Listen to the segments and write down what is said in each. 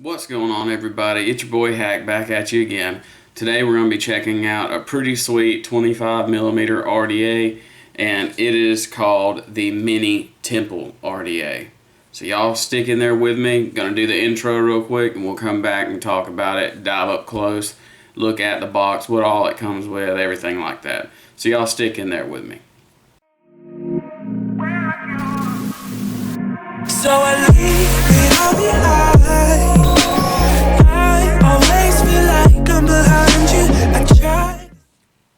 What's going on, everybody? It's your boy Hack back at you again. Today we're going to be checking out a pretty sweet 25mm RDA, and it is called the Mini Temple RDA. So y'all stick in there with me. Gonna do the intro real quick and we'll come back and talk about it, dive up close, look at the box, what all it comes with, everything like that. So y'all stick in there with me. So I leave it all behind. I always feel like I'm behind you. I try.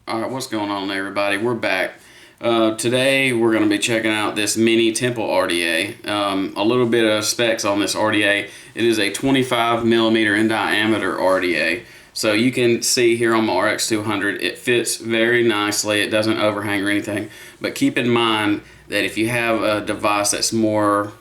Alright, what's going on, everybody? We're back. Today we're going to be checking out this Mini Temple RDA. A little bit of specs on this RDA. It is a 25mm in diameter RDA. So you can see here on my RX200, it fits very nicely. It doesn't overhang or anything. But keep in mind that if you have a device that's more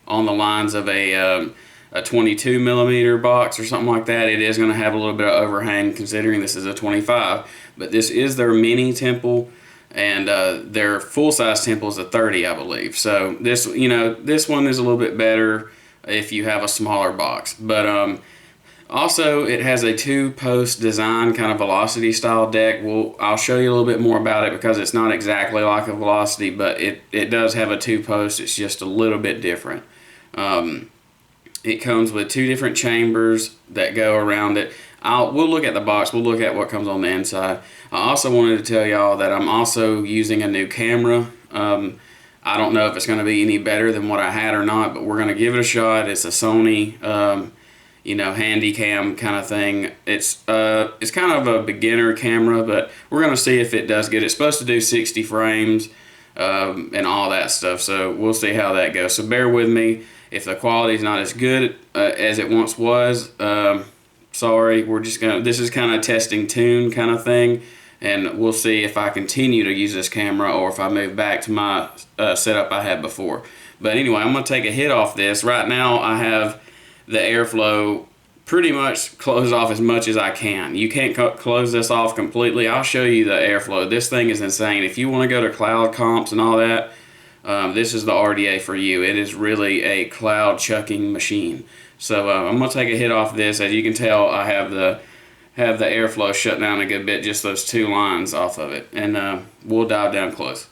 on the lines of a 22mm box or something like that, it is going to have a little bit of overhang considering this is a 25. But this is their mini temple, and their full-size temple is a 30, I believe. So this, this one is a little bit better if you have a smaller box. But also, it has a two-post design, kind of velocity style deck. I'll show you a little bit more about it because it's not exactly like a velocity, but it does have a two-post. It's just a little bit different. It comes with two different chambers that go around it. We'll look at the box. We'll look at what comes on the inside. I also wanted to tell y'all that I'm also using a new camera. I don't know if it's going to be any better than what I had or not, but we're going to give it a shot. It's a Sony, handy cam kind of thing. It's kind of a beginner camera, but we're going to see if it does good. It's supposed to do 60 frames and all that stuff, so we'll see how that goes. So bear with me if the quality is not as good as it once was. Sorry, this is kind of testing tune kind of thing, and we'll see if I continue to use this camera or if I move back to my setup I had before. But anyway, I'm going to take a hit off this. Right now I have the airflow pretty much closed off as much as I can. You can't close this off completely. I'll show you the airflow. This thing is insane. If you want to go to cloud comps and all that, this is the RDA for you. It is really a cloud chucking machine. So I'm going to take a hit off this. As you can tell, I have the airflow shut down a good bit, just those two lines off of it. And we'll dive down close.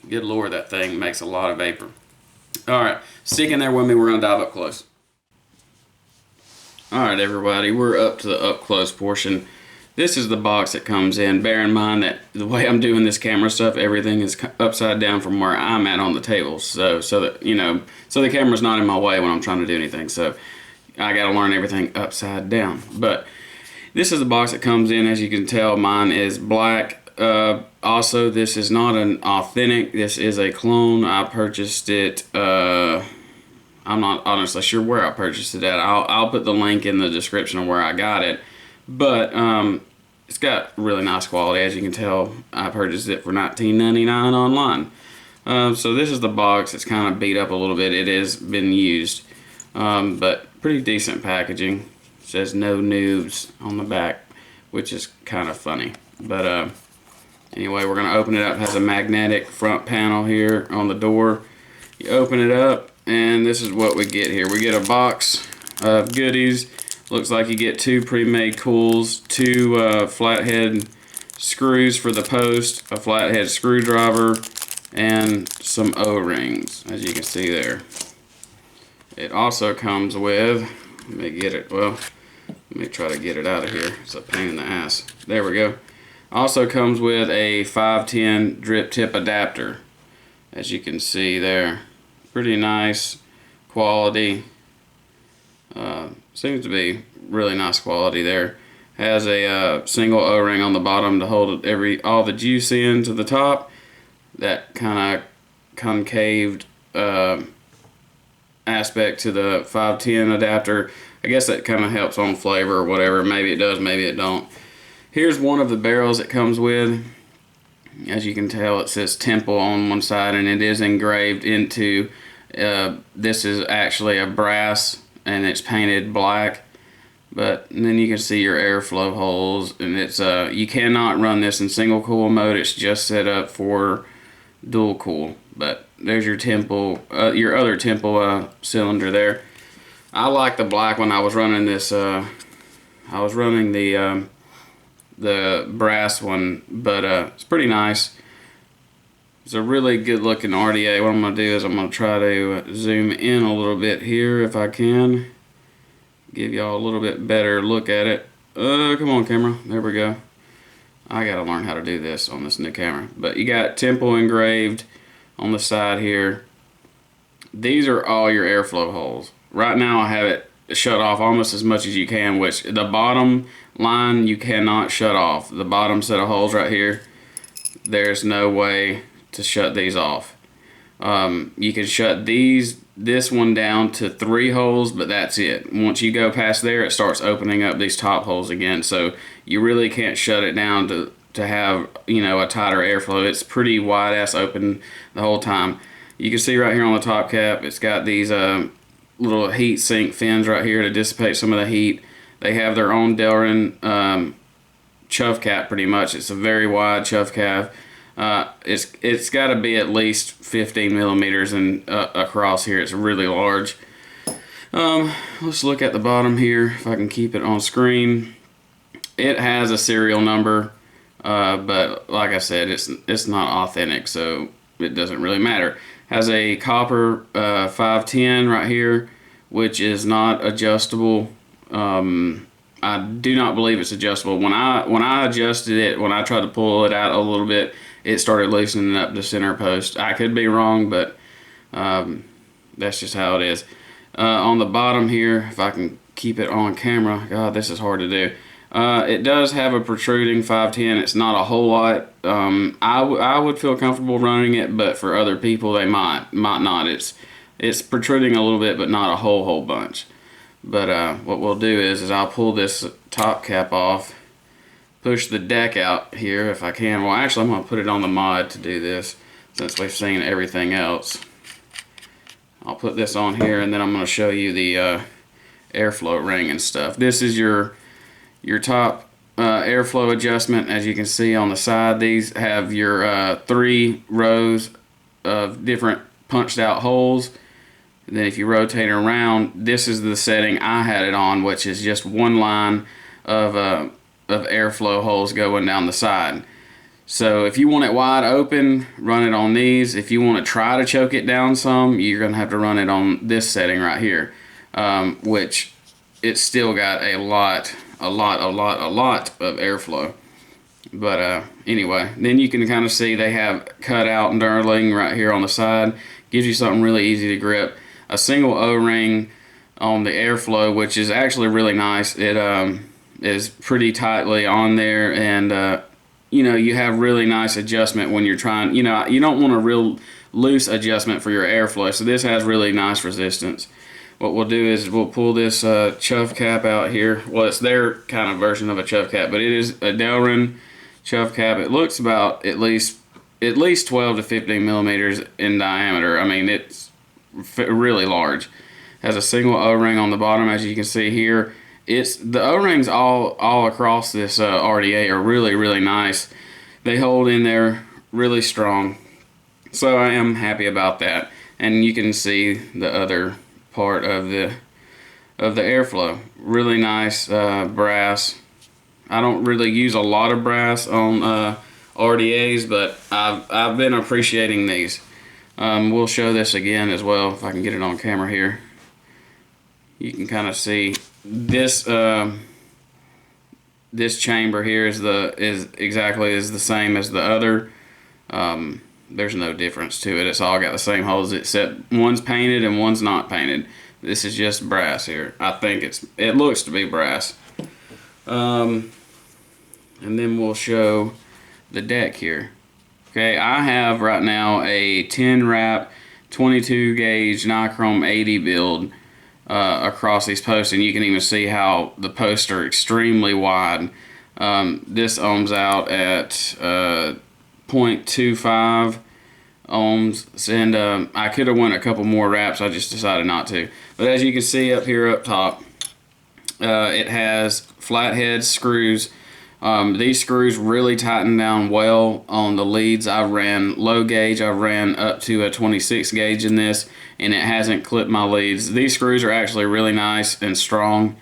Good Lord, that thing makes a lot of vapor. Alright, stick in there with me. We're going to dive up close. Alright, everybody, we're up to the up close portion. This is the box that comes in. Bear in mind that the way I'm doing this camera stuff, everything is upside down from where I'm at on the table. So that, so the camera's not in my way when I'm trying to do anything. So I got to learn everything upside down. But this is the box that comes in. As you can tell, mine is black. Also, this is not an authentic. This is a clone. I purchased it. I'm not honestly sure where I purchased it at. I'll put the link in the description of where I got it. But it's got really nice quality. As you can tell, I purchased it for $19.99 online. So this is the box. It's kind of beat up a little bit. It has been used, but pretty decent packaging. It says no noobs on the back, which is kind of funny. But anyway, we're going to open it up. It has a magnetic front panel here on the door. You open it up, and this is what we get here. We get a box of goodies. Looks like you get two pre-made cools, two flathead screws for the post, a flathead screwdriver, and some O-rings, as you can see there. It also comes with, let me try to get it out of here. It's a pain in the ass. There we go. Also comes with a 510 drip tip adapter, as you can see there. Pretty nice quality. Seems to be really nice quality there. Has a single O-ring on the bottom to hold all the juice in to the top. That kind of concaved aspect to the 510 adapter. I guess that kind of helps on flavor or whatever. Maybe it does, maybe it don't. Here's one of the barrels it comes with. As you can tell, it says Temple on one side, and it is engraved into, this is actually a brass, and it's painted black. But then you can see your airflow holes, and it's you cannot run this in single coil mode. It's just set up for dual cool. But there's your temple, your other temple cylinder there. I like the black one. I was running this. I was running the brass one, but it's pretty nice. It's a really good looking RDA. What I'm going to do is I'm going to try to zoom in a little bit here if I can. Give y'all a little bit better look at it. Come on, camera. There we go. I got to learn how to do this on this new camera. But you got temple engraved on the side here. These are all your airflow holes. Right now I have it shut off almost as much as you can, which the bottom line you cannot shut off. The bottom set of holes right here, there's no way to shut these off. You can shut this one down to 3 holes, but that's it. Once you go past there, it starts opening up these top holes again, so you really can't shut it down to have, you know, a tighter airflow. It's pretty wide ass open the whole time. You can see right here on the top cap, it's got these little heat sink fins right here to dissipate some of the heat. They have their own Delrin chuff cap pretty much. It's a very wide chuff cap. It's got to be at least 15 millimeters and across here. It's really large. Let's look at the bottom here if I can keep it on screen. It has a serial number, but like I said, it's not authentic, so it doesn't really matter. Has a copper 510 right here, which is not adjustable. I do not believe it's adjustable. When I adjusted it, when I tried to pull it out a little bit, it started loosening up the center post. I could be wrong, but that's just how it is. On the bottom here, if I can keep it on camera, God, this is hard to do. It does have a protruding 510. It's not a whole lot. I would feel comfortable running it, but for other people, they might not. It's protruding a little bit, but not a whole bunch. But what we'll do is I'll pull this top cap off, push the deck out here if I can. Well, actually, I'm going to put it on the mod to do this since we've seen everything else. I'll put this on here, and then I'm going to show you the airflow ring and stuff. This is your top airflow adjustment. As you can see on the side, these have your 3 rows of different punched out holes. And then if you rotate it around, this is the setting I had it on, which is just one line of airflow holes going down the side. So if you want it wide open, run it on these. If you want to try to choke it down some, you're going to have to run it on this setting right here, which it's still got a lot of airflow. But anyway, then you can kind of see they have cut out knurling right here on the side. Gives you something really easy to grip. A single O-ring on the airflow, which is actually really nice. It is pretty tightly on there, and you know, you have really nice adjustment when you're trying. You know, you don't want a real loose adjustment for your airflow, so this has really nice resistance. What we'll do is we'll pull this chuff cap out here. Well, it's their kind of version of a chuff cap, but it is a Delrin chuff cap. It looks about at least 12 to 15 millimeters in diameter. I mean, it's really large. Has a single O-ring on the bottom, as you can see here. The O-rings all across this RDA are really nice. They hold in there really strong, so I am happy about that. And you can see the other part of the airflow. Really nice brass. I don't really use a lot of brass on RDAs, but I've been appreciating these. We'll show this again as well if I can get it on camera here. You can kind of see this this chamber here is exactly the same as the other. There's no difference to it. It's all got the same holes, except one's painted and one's not painted. This is just brass here. I think it looks to be brass. And then we'll show the deck here. Okay, I have right now a 10 wrap 22 gauge nichrome 80 build across these posts, and you can even see how the posts are extremely wide. This ohms out at 0.25 ohms, and I could have went a couple more wraps. I just decided not to. But as you can see up here up top, it has flathead screws These screws really tighten down well on the leads. I ran low gauge. I ran up to a 26 gauge in this, and it hasn't clipped my leads. These screws are actually really nice and strong.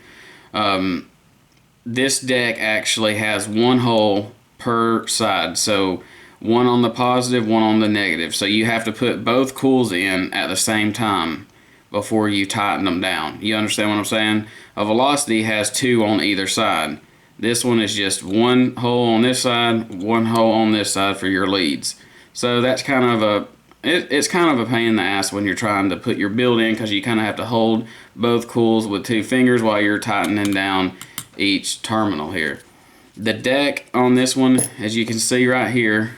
This deck actually has one hole per side, so one on the positive, one on the negative. So you have to put both cools in at the same time before you tighten them down. You understand what I'm saying? A Velocity has two on either side. This one is just one hole on this side, one hole on this side for your leads. So that's kind of a, it's kind of a pain in the ass when you're trying to put your build in, because you kind of have to hold both cools with two fingers while you're tightening down each terminal here. The deck on this one, as you can see right here,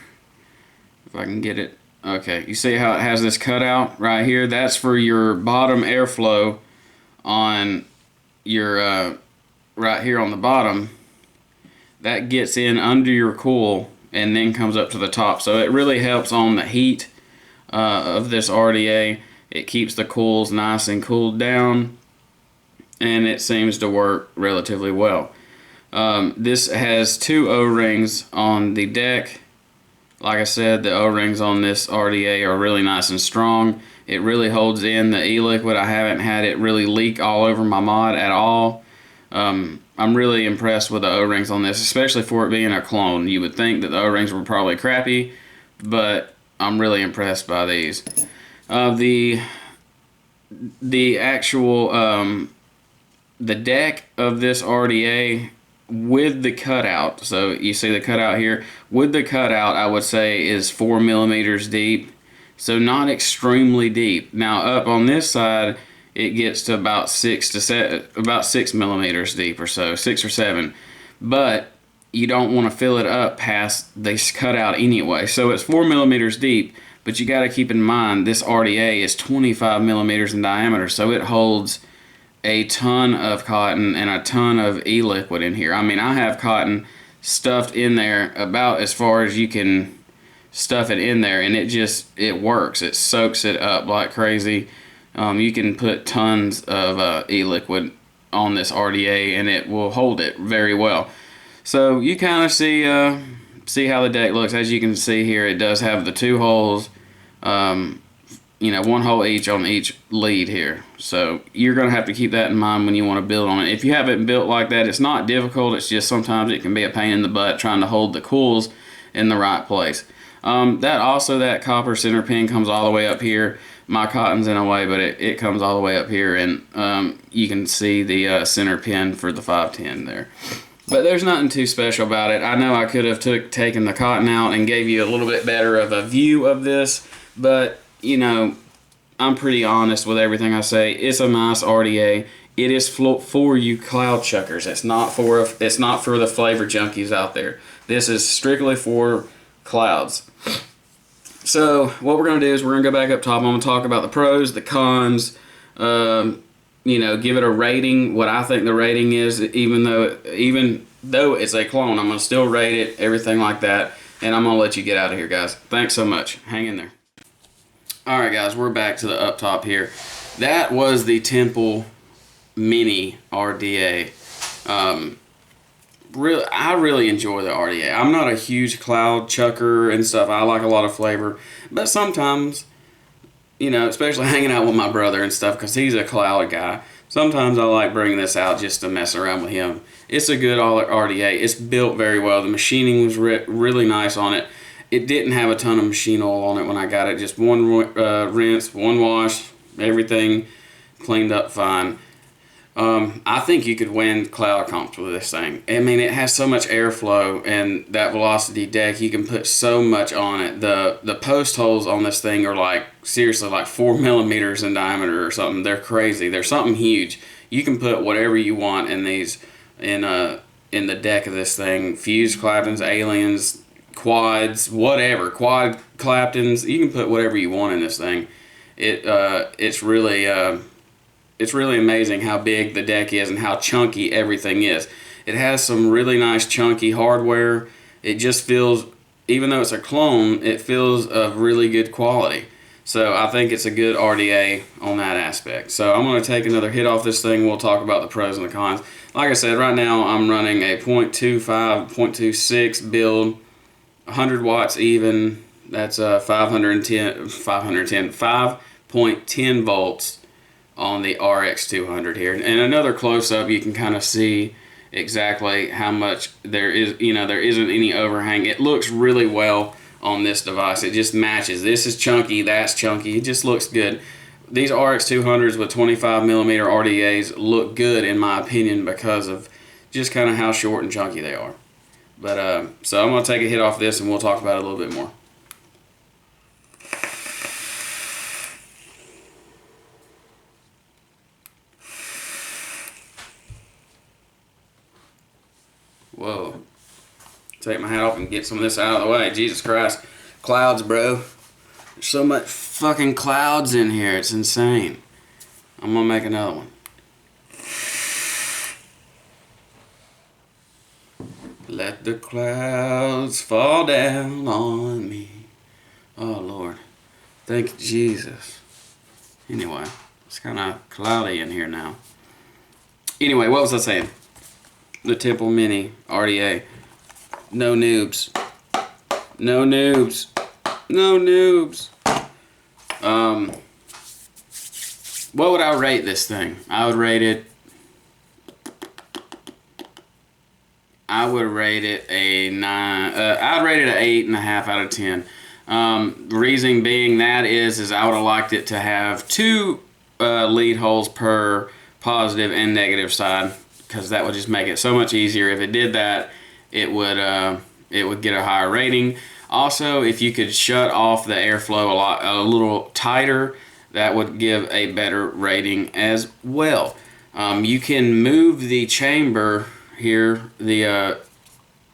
if I can get it, okay, you see how it has this cutout right here? That's for your bottom airflow on your, right here on the bottom. That gets in under your coil and then comes up to the top. So it really helps on the heat of this RDA. It keeps the coils nice and cooled down, and it seems to work relatively well. This has two O-rings on the deck. Like I said, the O-rings on this RDA are really nice and strong. It really holds in the e-liquid. I haven't had it really leak all over my mod at all. I'm really impressed with the O-rings on this, especially for it being a clone. You would think that the O-rings were probably crappy, but I'm really impressed by these. The actual the deck of this RDA with the cutout, so you see the cutout here, with the cutout I would say is 4 millimeters deep, so not extremely deep. Now up on this side it gets to about 6 millimeters deep or so, 6 or 7, but you don't want to fill it up past this cutout anyway. So it's 4 millimeters deep, but you got to keep in mind this RDA is 25 millimeters in diameter, so it holds a ton of cotton and a ton of e-liquid in here. I mean, I have cotton stuffed in there about as far as you can stuff it in there, and it works. It soaks it up like crazy. You can put tons of e-liquid on this RDA and it will hold it very well. So you kind of see how the deck looks. As you can see here, it does have the two holes, you know, one hole each on each lead here. So you're going to have to keep that in mind when you want to build on it. If you have it built like that, it's not difficult. It's just sometimes it can be a pain in the butt trying to hold the coils in the right place. That copper center pin comes all the way up here. My cotton's in a way, but it comes all the way up here, and you can see the center pin for the 510 there. But there's nothing too special about it. I know I could have taken the cotton out and gave you a little bit better of a view of this, but, you know, I'm pretty honest with everything I say. It's a nice RDA. It is for you cloud chuckers. It's not for the flavor junkies out there. This is strictly for clouds. So what we're going to do is we're going to go back up top. I'm going to talk about the pros, the cons, you know, give it a rating, what I think the rating is, even though it's a clone. I'm going to still rate it, everything like that, and I'm going to let you get out of here, guys. Thanks so much. Hang in there. All right, guys, we're back to the up top here. That was the Temple Mini RDA. I really enjoy the RDA. I'm not a huge cloud chucker and stuff. I like a lot of flavor, but sometimes, you know, especially hanging out with my brother and stuff, because he's a cloud guy, sometimes I like bringing this out just to mess around with him. It's a good RDA. It's built very well. The machining was really nice on it. It didn't have a ton of machine oil on it when I got it. Just one rinse, one wash, everything cleaned up fine. I think you could win cloud comps with this thing. I mean, it has so much airflow, and that Velocity deck, you can put so much on it. The post holes on this thing are like, seriously, like 4 millimeters in diameter or something. They're crazy. They're something huge. You can put whatever you want in these, in the deck of this thing. Fused Claptons, Aliens, quads, whatever. Quad Claptons. You can put whatever you want in this thing. It's really amazing how big the deck is and how chunky everything is. It has some really nice chunky hardware. It just feels, even though it's a clone, it feels of really good quality. So I think it's a good RDA on that aspect. So I'm going to take another hit off this thing. We'll talk about the pros and the cons. Like I said, right now I'm running a 0.25, 0.26 build, 100 watts even. That's 5.10 volts on the RX200 here. And another close-up, you can kind of see exactly how much there is. There isn't any overhang. It looks really well on this device. It just matches. This is chunky, that's chunky. It just looks good. These RX200s with 25mm RDAs look good in my opinion because of just kind of how short and chunky they are. But so I'm going to take a hit off this and we'll talk about it a little bit more. Whoa. Take my hat off and get some of this out of the way. Jesus Christ. Clouds, bro. There's so much fucking clouds in here. It's insane. I'm gonna make another one. Let the clouds fall down on me. Oh, Lord. Thank you, Jesus. Anyway, it's kind of cloudy in here now. Anyway, what was I saying? The Temple Mini RDA. No noobs. No noobs. No noobs. What would I rate this thing? I would rate it a 9. I'd rate it an 8.5 out of 10. The reason being that is I would have liked it to have 2 lead holes per positive and negative side, because that would just make it so much easier. If it did that, it would get a higher rating. Also, if you could shut off the airflow a little tighter, that would give a better rating as well. You can move the chamber here, the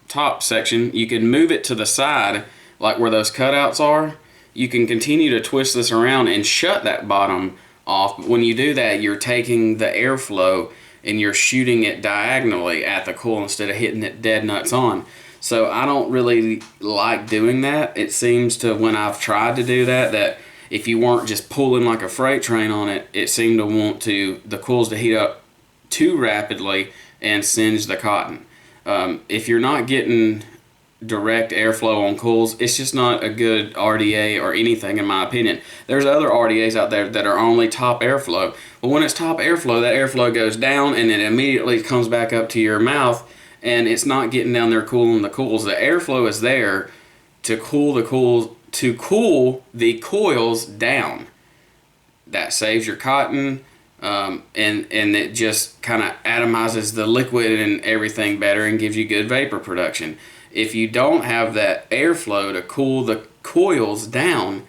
top section. You can move it to the side, like where those cutouts are. You can continue to twist this around and shut that bottom off. But when you do that, you're taking the airflow and you're shooting it diagonally at the coil instead of hitting it dead nuts on. So I don't really like doing that. It seems to, when I've tried to do that, that if you weren't just pulling like a freight train on it, it seemed to want the coils to heat up too rapidly and singe the cotton. If you're not getting direct airflow on coils, it's just not a good RDA or anything in my opinion. There's other RDAs out there that are only top airflow. But when it's top airflow, that airflow goes down and it immediately comes back up to your mouth, and it's not getting down there cooling the coils. The airflow is there to cool the coils down. That saves your cotton, and it just kind of atomizes the liquid and everything better and gives you good vapor production. If you don't have that airflow to cool the coils down,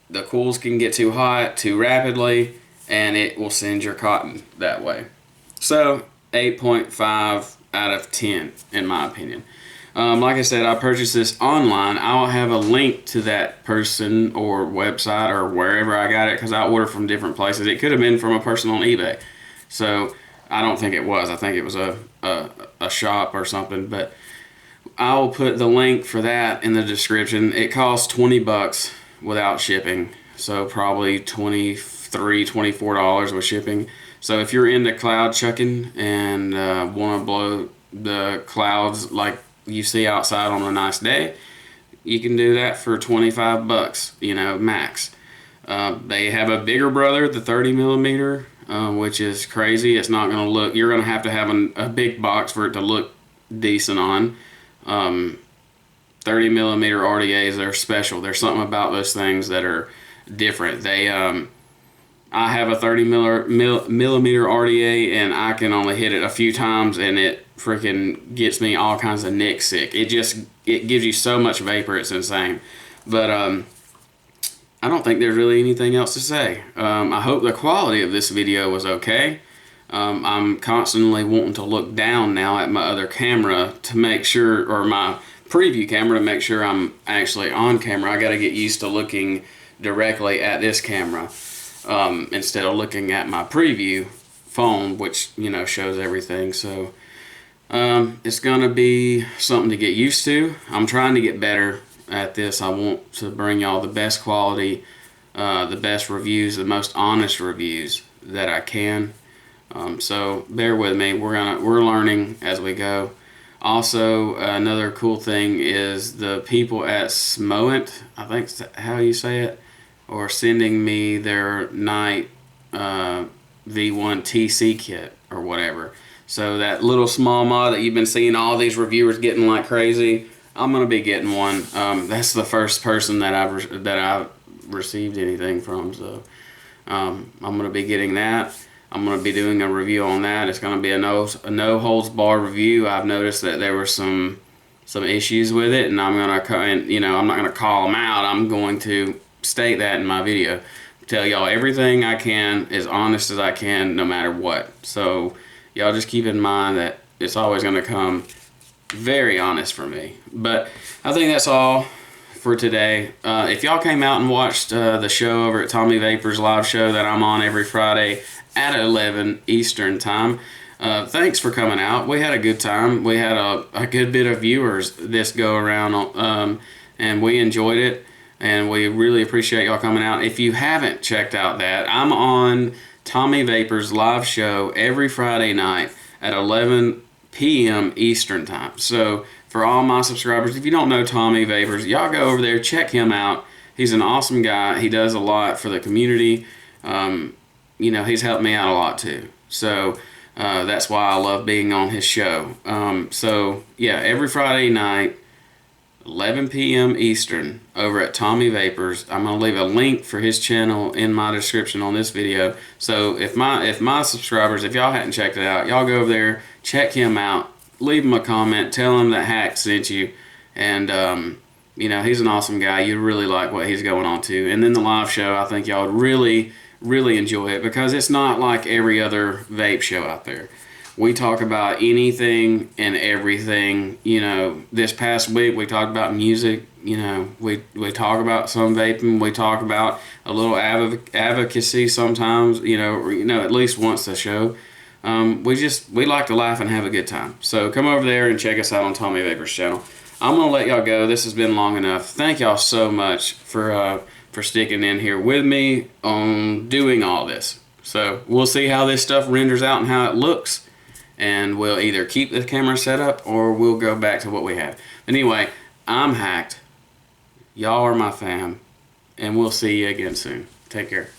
the coils can get too hot too rapidly and it will singe your cotton that way. So 8.5 out of 10 in my opinion. Like I said, I purchased this online. I'll have a link to that person or website or wherever I got it, because I order from different places. It could have been from a person on eBay. So I don't think it was. I think it was a shop or something. But I'll put the link for that in the description. It costs $20 without shipping. So probably $23, $24 with shipping. So if you're into cloud chucking and want to blow the clouds like you see outside on a nice day, you can do that for $25, max. They have a bigger brother, the 30mm, which is crazy. It's not going to look, you're going to have a big box for it to look decent on. 30mm RDAs are special. There's something about those things that are different. I have a 30mm RDA and I can only hit it a few times and it freaking gets me all kinds of nick sick. It gives you so much vapor, it's insane. But I don't think there's really anything else to say. I hope the quality of this video was okay. I'm constantly wanting to look down now at my other camera to make sure, or my preview camera, to make sure I'm actually on camera. I got to get used to looking directly at this camera instead of looking at my preview phone, which shows everything. So it's gonna be something to get used to. I'm trying to get better at this. I want to bring y'all the best quality the best reviews, the most honest reviews that I can. So bear with me. We're learning as we go. Also, another cool thing is the people at Smoent, I think is how you say it, are sending me their night V1 TC kit or whatever. So that little small mod that you've been seeing all these reviewers getting like crazy, I'm gonna be getting one. That's the first person that I've received anything from. So I'm gonna be getting that. I'm gonna be doing a review on that. It's gonna be a no holds barred review. I've noticed that there were some issues with it, and I'm not gonna call them out. I'm going to state that in my video. Tell y'all everything I can, as honest as I can, no matter what. So y'all just keep in mind that it's always going to come very honest for me. But I think that's all for today. If y'all came out and watched the show over at Tommy Vapor's live show that I'm on every Friday at 11 Eastern time, thanks for coming out. We had a good time. We had a good bit of viewers this go around, and we enjoyed it. And we really appreciate y'all coming out. If you haven't checked out that, I'm on Tommy Vapor's live show every Friday night at 11 p.m. Eastern time. So for all my subscribers, if you don't know Tommy Vapors, y'all go over there, check him out. He's an awesome guy. He does a lot for the community. He's helped me out a lot too. So that's why I love being on his show. So yeah, every Friday night, 11 p.m. Eastern over at Tommy Vapors. I'm going to leave a link for his channel in my description on this video. So if my subscribers, if y'all hadn't checked it out, y'all go over there, check him out, leave him a comment, tell him that Hack sent you, and he's an awesome guy. You really like what he's going on to. And then the live show, I think y'all would really, really enjoy it, because it's not like every other vape show out there. We talk about anything and everything. This past week we talked about music. We talk about some vaping. We talk about a little advocacy sometimes. At least once a show. We like to laugh and have a good time. So come over there and check us out on Tommy Vapor's channel. I'm gonna let y'all go. This has been long enough. Thank y'all so much for sticking in here with me on doing all this. So we'll see how this stuff renders out and how it looks. And we'll either keep the camera set up or we'll go back to what we had. Anyway, I'm Hacked. Y'all are my fam. And we'll see you again soon. Take care.